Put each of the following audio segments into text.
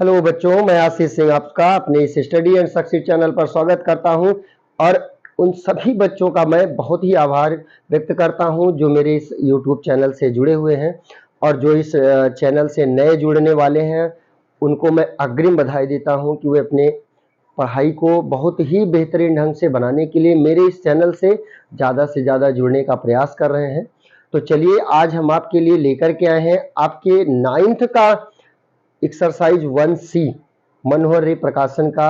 Hello बच्चों, मैं आशीष सिंह आपका अपने इस स्टडी एंड सक्सीड चैनल पर स्वागत करता हूं और उन सभी बच्चों का मैं बहुत ही आभार व्यक्त करता हूं जो मेरे इस YouTube चैनल से जुड़े हुए हैं और जो इस चैनल से नए जुड़ने वाले हैं उनको मैं अग्रिम बधाई देता हूं कि वे अपने पढ़ाई को बहुत ही बेहतरीन ढंग से बनाने के लिए मेरे इस चैनल से ज़्यादा जुड़ने का प्रयास कर रहे हैं। तो चलिए आज हम आपके लिए लेकर के आए हैं आपके 9th का एक्सरसाइज 1C मनोहर रे प्रकाशन का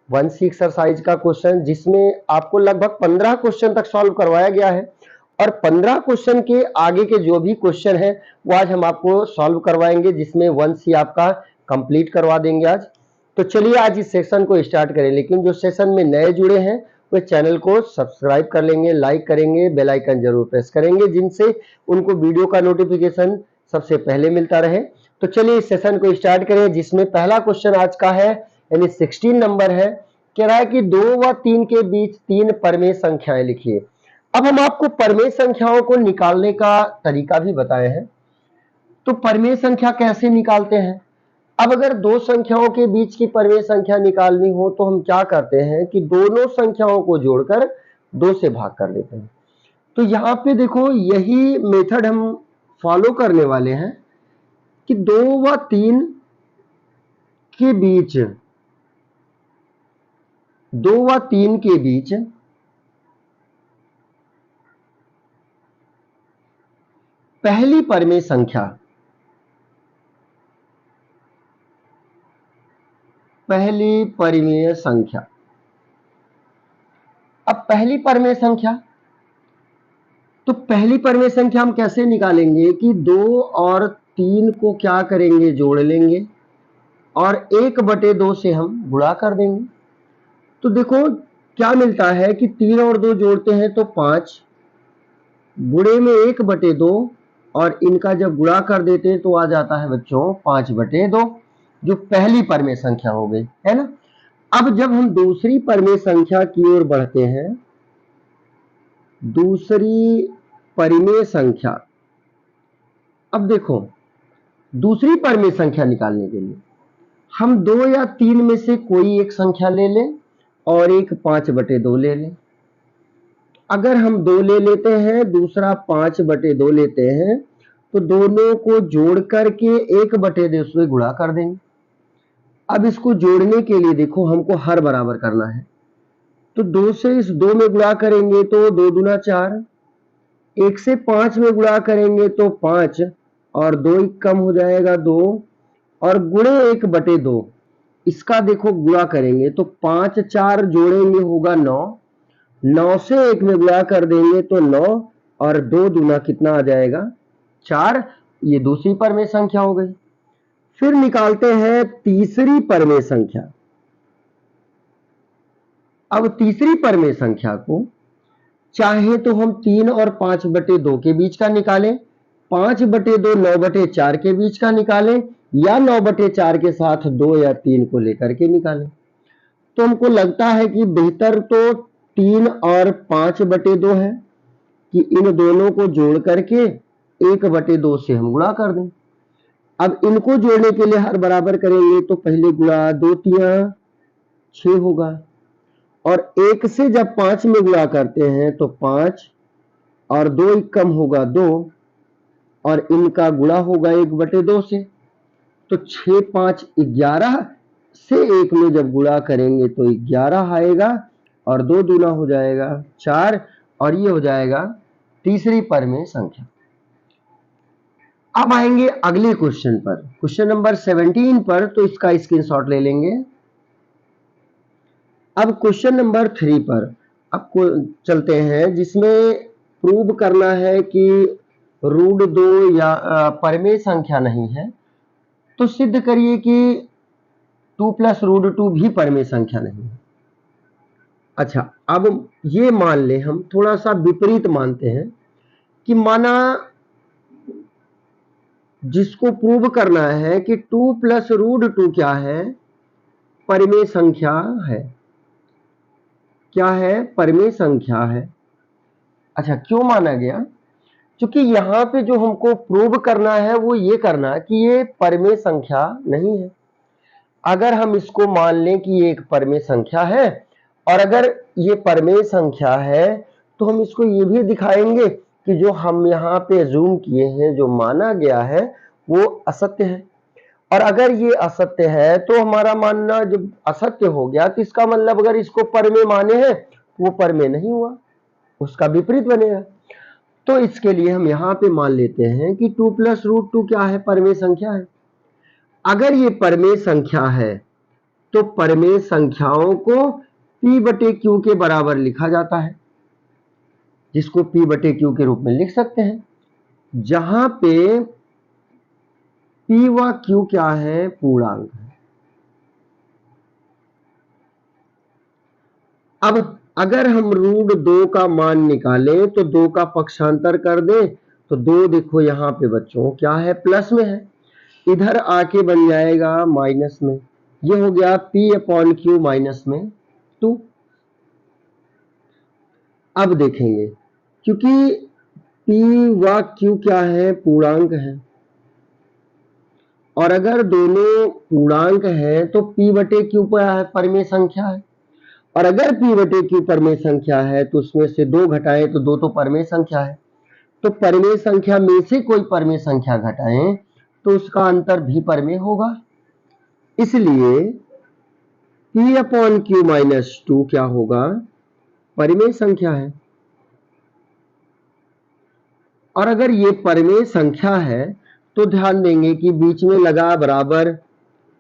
1C एक्सरसाइज का क्वेश्चन, जिसमें आपको लगभग 15 क्वेश्चन तक सॉल्व करवाया गया है और 15 क्वेश्चन के आगे के जो भी क्वेश्चन है वो आज हम आपको सॉल्व करवाएंगे, जिसमें 1C आपका कंप्लीट करवा देंगे आज। तो चलिए आज इस सेशन को स्टार्ट करें, लेकिन जो सेशन में नए जुड़े हैं वे चैनल को सब्सक्राइब कर लेंगे, लाइक करेंगे, बेल आइकन जरूर प्रेस करेंगे, जिनसे उनको वीडियो का नोटिफिकेशन सबसे पहले मिलता रहे। तो चलिए इस सेशन को स्टार्ट करें, जिसमें पहला क्वेश्चन आज का है यानी 16 नंबर है। कह रहा है कि 2 व 3 के बीच 3 परमेय संख्याएं लिखिए। अब हम आपको परमेय संख्याओं को निकालने का तरीका भी बताए हैं। तो परमेय संख्या कैसे निकालते हैं? अब अगर दो संख्याओं के बीच की परमेय संख्या निकालनी हो तो हम क्या करते हैं कि दोनों संख्याओं को जोड़कर 2 से भाग कर लेते हैं। तो यहाँ पे देखो यही मेथड हम फॉलो करने वाले हैं कि 2 व 3 के बीच 2 व 3 के बीच पहली परमेय संख्या अब पहली परमेय संख्या, तो पहली परमेय संख्या हम कैसे निकालेंगे कि 2 और 3 को क्या करेंगे, जोड़ लेंगे और 1/2 से हम गुणा कर देंगे। तो देखो क्या मिलता है कि 3 और 2 जोड़ते हैं तो 5 गुणे में 1/2 और इनका जब गुणा कर देते हैं तो आ जाता है बच्चों 5/2, जो पहली परमेय संख्या हो गई, है ना। अब जब हम दूसरी परमेय संख्या की ओर बढ़ते हैं, दूसरी परमेय संख्या, अब देखो दूसरी परमेय संख्या निकालने के लिए हम 2 या 3 में से कोई एक संख्या ले लें और एक 5/2 ले लें। अगर हम 2 ले लेते हैं, दूसरा 5/2 लेते हैं, तो दोनों को जोड़ करके 1/2 से गुणा कर देंगे। अब इसको जोड़ने के लिए देखो हमको हर बराबर करना है, तो 2 से इस 2 में गुणा करेंगे तो 2 दूना 4, 1 से 5 में गुणा करेंगे तो 5 और 2 कम हो जाएगा 2 और गुणे 1/2, इसका देखो गुणा करेंगे तो 5 4 जोड़ेंगे होगा 9, 9 से 1 में गुणा कर देंगे तो 9 और 2 दूना कितना आ जाएगा 4। ये दूसरी परमेय संख्या हो गई। फिर निकालते हैं तीसरी परमेय संख्या। अब तीसरी परमेय संख्या को चाहे तो हम 3 और 5/2 के बीच का निकालें, 5/2 9/4 के बीच का निकालें, या 9/4 के साथ 2 या 3 को लेकर के निकालें। तो हमको लगता है कि बेहतर तो 3 और 5/2 है कि इन दोनों को जोड़ करके 1/2 से हम गुणा कर दें। अब इनको जोड़ने के लिए हर बराबर करेंगे तो पहले गुणा 2 तिया 6 होगा और 1 से जब 5 में गुणा करते हैं तो 5 और 2 कम होगा 2 और इनका गुणा होगा 1/2 से, तो 6 5 11 से 1 में जब गुणा करेंगे तो 11 आएगा और 2 दूना हो जाएगा 4 और ये हो जाएगा तीसरी परमेय संख्या। अब आएंगे अगले क्वेश्चन पर, क्वेश्चन नंबर 17 पर, तो इसका स्क्रीनशॉट ले लेंगे। अब क्वेश्चन नंबर 3 पर आपको चलते हैं, जिसमें प्रूव करना है कि √2 या परमेय संख्या नहीं है, तो सिद्ध करिए कि 2 + √2 भी परमेय संख्या नहीं है। अच्छा, अब ये मान ले, हम थोड़ा सा विपरीत मानते हैं कि माना जिसको प्रूव करना है कि 2 + √2 क्या है, परमेय संख्या है। क्या है? परमेय संख्या है। अच्छा, क्यों माना गया? क्योंकि यहाँ पे जो हमको प्रूव करना है वो ये करना कि ये परमेय संख्या नहीं है। अगर हम इसको मान लें कि ये एक परमेय संख्या है, और अगर ये परमेय संख्या है तो हम इसको ये भी दिखाएंगे कि जो हम यहाँ पे अज्यूम किए हैं, जो माना गया है, वो असत्य है। और अगर ये असत्य है तो हमारा मानना जब असत्य हो गया तो इसका मतलब अगर इसको परमेय माने हैं तो वो परमेय नहीं हुआ, उसका विपरीत बनेगा। तो इसके लिए हम यहाँ पे मान लेते हैं कि 2 + √2 क्या है? परमेय संख्या है। अगर ये परमेय संख्या है तो परमेय संख्याओं को P/Q के बराबर लिखा जाता है, जिसको P/Q के रूप में लिख सकते हैं, जहां पे P व Q क्या है? पूर्णांक है। अब अगर हम √2 का मान निकालें तो 2 का पक्षांतर कर दें तो 2 देखो यहाँ पे बच्चों क्या है? प्लस में है, इधर आके बन जाएगा माइनस में। ये हो गया P/Q -2। अब देखेंगे, क्योंकि P व Q क्या है? पूर्णांक है, और अगर दोनों पूर्णांक हैं तो P/Q परमेय संख्या है, और अगर P/Q परमेय संख्या है तो उसमें से 2 घटाएं तो 2 तो परमेय संख्या है। तो परमेय संख्या में से कोई परमेय संख्या घटाएं तो उसका अंतर भी परमेय होगा। इसलिए P/Q -2 क्या होगा? परमेय संख्या है। और अगर ये परमेय संख्या है तो ध्यान देंगे कि बीच में लगा बराबर,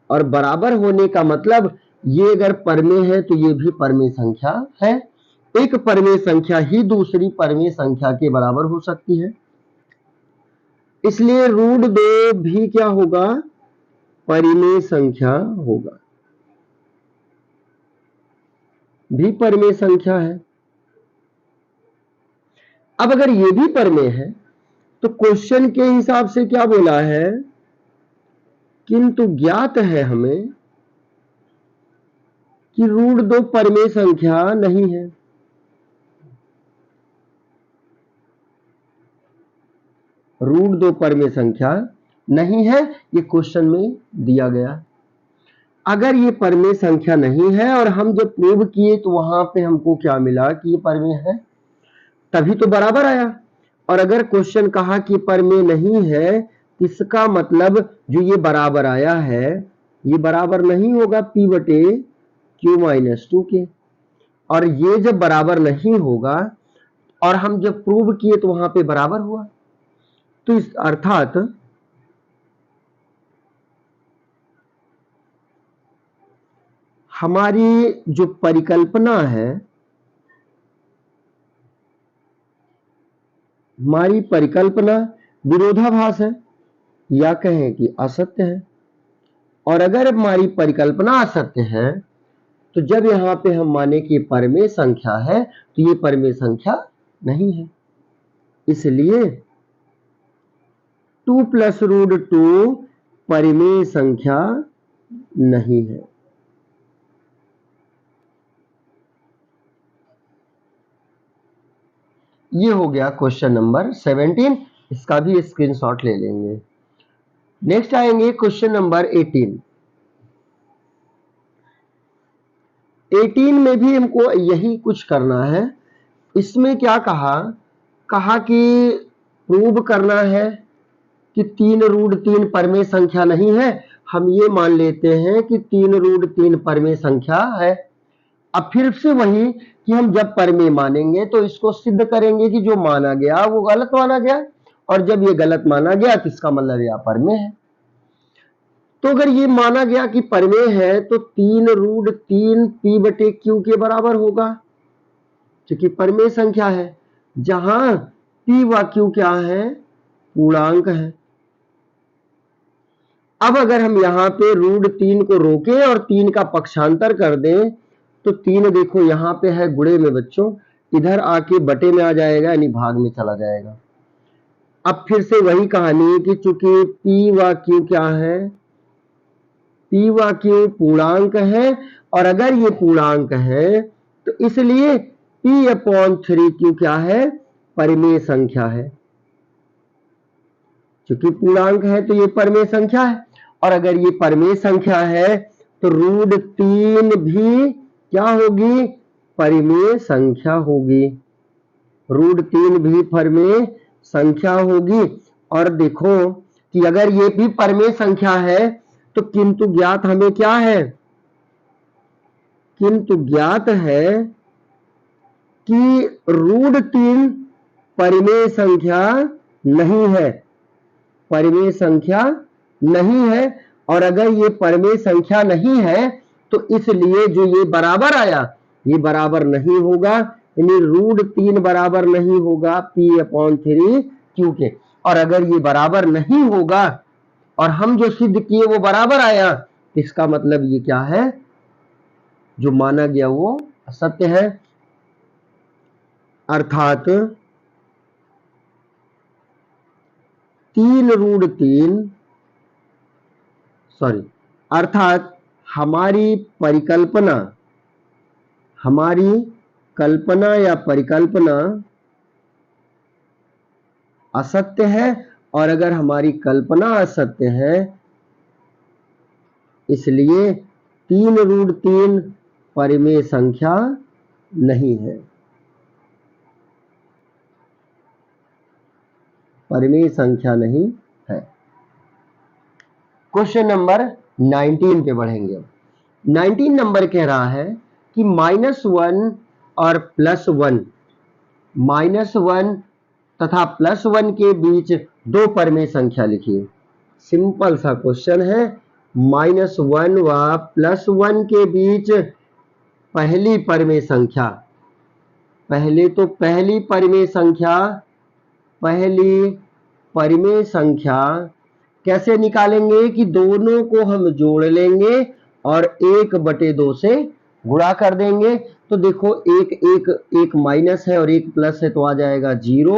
और बराबर होने का मतलब ये अगर परमेय है तो ये भी परमेय संख्या है। एक परमेय संख्या ही दूसरी परमेय संख्या के बराबर हो सकती है, इसलिए √2 भी क्या होगा? परिमेय संख्या होगा, भी परमेय संख्या है। अब अगर ये भी परमेय है तो क्वेश्चन के हिसाब से क्या बोला है? किंतु ज्ञात है हमें कि √2 परमेय संख्या नहीं है। √2 परमेय संख्या नहीं है, ये क्वेश्चन में दिया गया। अगर ये परमेय संख्या नहीं है और हम जब प्रूव किए तो वहां पे हमको क्या मिला कि ये परमेय है, तभी तो बराबर आया। और अगर क्वेश्चन कहा कि परमेय नहीं है, इसका मतलब जो ये बराबर आया है ये बराबर नहीं होगा P/Q -2 के, और ये जब बराबर नहीं होगा और हम जब प्रूव किए तो वहां पे बराबर हुआ। तो इस अर्थात हमारी जो परिकल्पना है, हमारी परिकल्पना विरोधाभास है, या कहें कि असत्य है। और अगर हमारी परिकल्पना असत्य है तो जब यहाँ पे हम माने कि परमेय संख्या है तो ये परमेय संख्या नहीं है, इसलिए 2 + √2 परमेय संख्या नहीं है। ये हो गया क्वेश्चन नंबर 17, इसका भी स्क्रीनशॉट ले लेंगे। नेक्स्ट आएंगे क्वेश्चन नंबर 18। 18 में भी हमको यही कुछ करना है। इसमें क्या कहा कि प्रूव करना है कि 3√3 परमेय संख्या नहीं है। हम ये मान लेते हैं कि 3√3 परमेय संख्या है। अब फिर से वही कि हम जब परमेय मानेंगे तो इसको सिद्ध करेंगे कि जो माना गया वो गलत माना गया, और जब ये गलत माना गया तो इसका मतलब यह परमेय है। तो अगर ये माना गया कि परमेय है तो 3√3 P/Q के बराबर होगा, क्योंकि परमेय संख्या है, जहां P व Q क्या है? पूर्णांक है। अब अगर हम यहाँ पे √3 को रोकें और 3 का पक्षांतर कर दें तो 3 देखो यहाँ पे है गुणे में बच्चों, इधर आके बटे में आ जाएगा, यानी भाग में चला जाएगा। अब फिर से वही कहानी कि चूंकि P व Q क्या है? P व Q पूर्णांक है, और अगर ये पूर्णांक है तो इसलिए P/3Q क्या है? परमेय संख्या है। क्योंकि पूर्णांक है तो ये परमेय संख्या है, और अगर ये परमेय संख्या है तो √3 भी क्या होगी? परिमेय संख्या होगी। √3 भी परिमेय संख्या होगी। और देखो कि अगर ये भी परिमेय संख्या है तो किंतु ज्ञात हमें क्या है? किंतु ज्ञात है कि √3 परिमेय संख्या नहीं है, परिमेय संख्या नहीं है। और अगर ये परिमेय संख्या नहीं है तो इसलिए जो ये बराबर आया ये बराबर नहीं होगा, यानी √3 बराबर नहीं होगा P/3 के। और अगर ये बराबर नहीं होगा और हम जो सिद्ध किए वो बराबर आया, इसका मतलब ये क्या है? जो माना गया वो असत्य है। अर्थात 3√3 अर्थात हमारी कल्पना या परिकल्पना असत्य है। और अगर हमारी कल्पना असत्य है इसलिए 3√3 परिमेय संख्या नहीं है, परिमेय संख्या नहीं है। क्वेश्चन नंबर 19 पे बढ़ेंगे। 19 नंबर कह रहा है कि -1 और +1, -1 तथा +1 के बीच दो परिमेय संख्या लिखिए। सिंपल सा क्वेश्चन है। -1 व +1 के बीच पहली परिमेय संख्या, पहली परिमेय संख्या कैसे निकालेंगे? कि दोनों को हम जोड़ लेंगे और 1/2 से गुणा कर देंगे। तो देखो एक माइनस है और एक प्लस है तो आ जाएगा 0,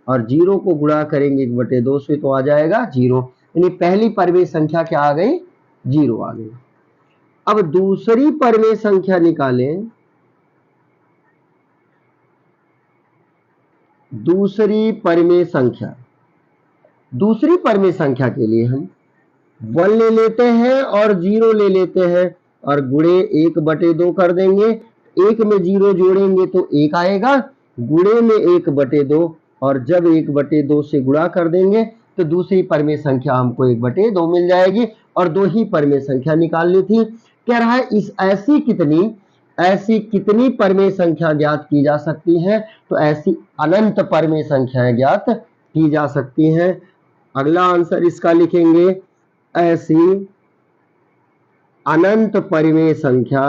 और 0 को गुणा करेंगे 1/2 से तो आ जाएगा 0। यानी पहली परिमेय संख्या क्या आ गई? 0 आ गई। अब दूसरी परिमेय संख्या निकालें। दूसरी परिमेय संख्या के लिए हम 1 ले लेते हैं और 0 ले लेते हैं और गुणे 1/2 कर देंगे। 1 में 0 जोड़ेंगे तो 1 आएगा, गुणे में 1/2, और जब 1/2 से गुणा कर देंगे तो दूसरी परिमेय संख्या हमको 1/2 मिल जाएगी। और दो ही परिमेय संख्या निकालनी थी। कह रहा है ऐसी कितनी परिमेय संख्या ज्ञात की जा सकती है? तो ऐसी अनंत परिमेय संख्याएं ज्ञात की जा सकती हैं। अगला आंसर इसका लिखेंगे, ऐसी अनंत परिमेय संख्या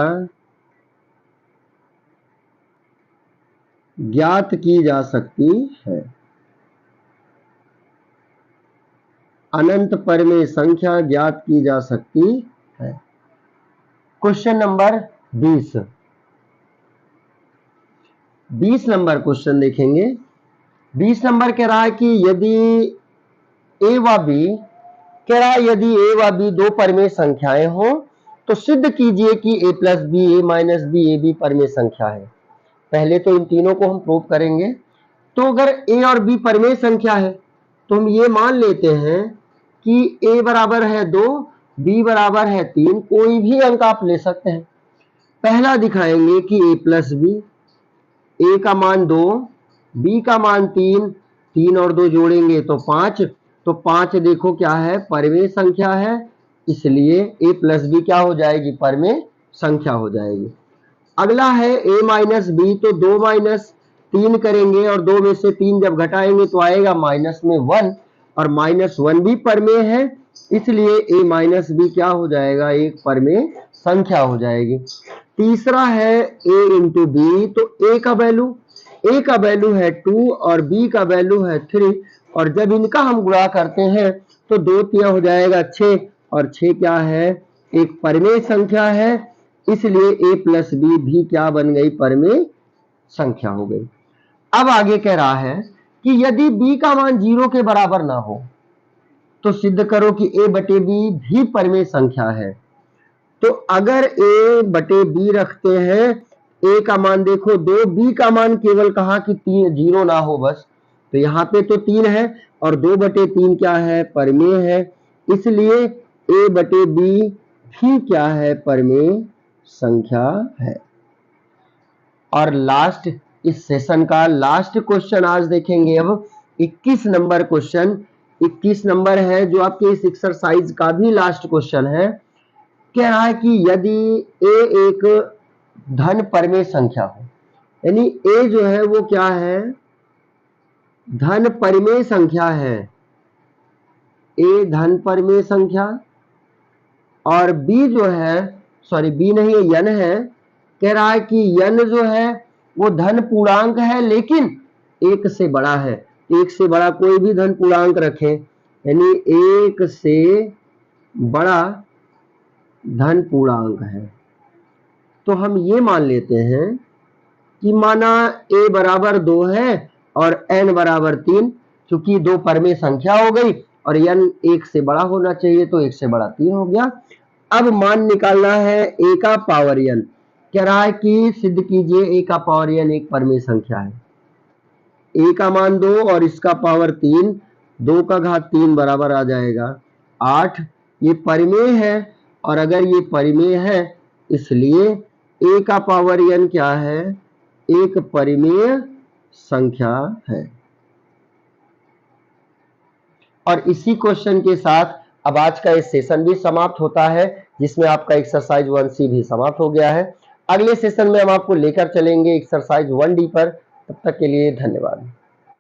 ज्ञात की जा सकती है। अनंत परिमेय संख्या ज्ञात की जा सकती है। क्वेश्चन नंबर 20 नंबर क्वेश्चन देखेंगे। 20 नंबर कह रहा है कि यदि a व b दो परिमेय संख्याएं हो तो सिद्ध कीजिए कि a + b, a - b, ab परिमेय संख्या है। पहले तो इन तीनों को हम प्रूव करेंगे। तो अगर a और b परिमेय संख्या है तो हम ये मान लेते हैं कि a बराबर है 2, b बराबर है 3, कोई भी अंक आप ले सकते हैं। पहला दिखाएंगे कि a + b, a का मान 2, b का मान 3, 3 और 2 जोड़ेंगे तो 5, तो 5 देखो क्या है? परिमेय संख्या है, इसलिए a + b क्या हो जाएगी? परिमेय संख्या हो जाएगी। अगला है a - b, तो 2 - 3 करेंगे और 2 में से 3 जब घटाएंगे तो आएगा -1, और -1 भी परिमेय है, इसलिए a - b क्या हो जाएगा? एक परिमेय संख्या हो जाएगी। तीसरा है a × b, तो a का वैल्यू है 2 और b का वैल्यू है 3, और जब इनका हम गुणा करते हैं तो 2 तिया हो जाएगा 6, और 6 क्या है? एक परिमेय संख्या है, इसलिए a + b भी क्या बन गई? परिमेय संख्या हो गई। अब आगे कह रहा है कि यदि b का मान 0 के बराबर ना हो तो सिद्ध करो कि a/b भी परिमेय संख्या है। तो अगर a/b रखते हैं, a का मान देखो 2, b का मान केवल कहा कि 0 ना हो बस, तो यहाँ पे तो 3 है और 2/3 क्या है? परिमेय है, इसलिए a/b भी क्या है, परिमेय संख्या है। और लास्ट, इस सेशन का लास्ट क्वेश्चन आज देखेंगे। अब 21 नंबर क्वेश्चन, 21 नंबर है जो आपके इस एक्सरसाइज का भी लास्ट क्वेश्चन है। कह रहा है कि यदि ए एक धन परिमेय संख्या हो, यानी ए जो है वो क्या है, धन परिमेय संख्या है। ए धन परिमेय संख्या, और बी जो है, सॉरी बी नहीं है, यन है। कह रहा है कि यन जो है वो धन पूर्णांक है लेकिन एक से बड़ा है। एक से बड़ा कोई भी धन पूर्णांक रखें, यानी एक से बड़ा धन पूर्णांक है, तो हम ये मान लेते हैं कि माना a बराबर 2 है और n बराबर 3, चूंकि 2 परिमेय संख्या हो गई और n 1 से बड़ा होना चाहिए तो 1 से बड़ा 3 हो गया। अब मान निकालना है a का पावर n। कह रहा है कि सिद्ध कीजिए a का पावर n एक परिमेय संख्या है। a का मान 2 और इसका पावर 3, 2 का घात 3 बराबर आ जाएगा 8। ये परिमेय है, और अगर ये परिमेय है इसलिए a का पावर n क्या है, एक परिमेय संख्या है। और इसी क्वेश्चन के साथ अब आज का इस सेशन भी समाप्त होता है, जिसमें आपका एक्सरसाइज 1C भी समाप्त हो गया है। अगले सेशन में हम आपको लेकर चलेंगे एक्सरसाइज 1D पर। तब तक के लिए धन्यवाद।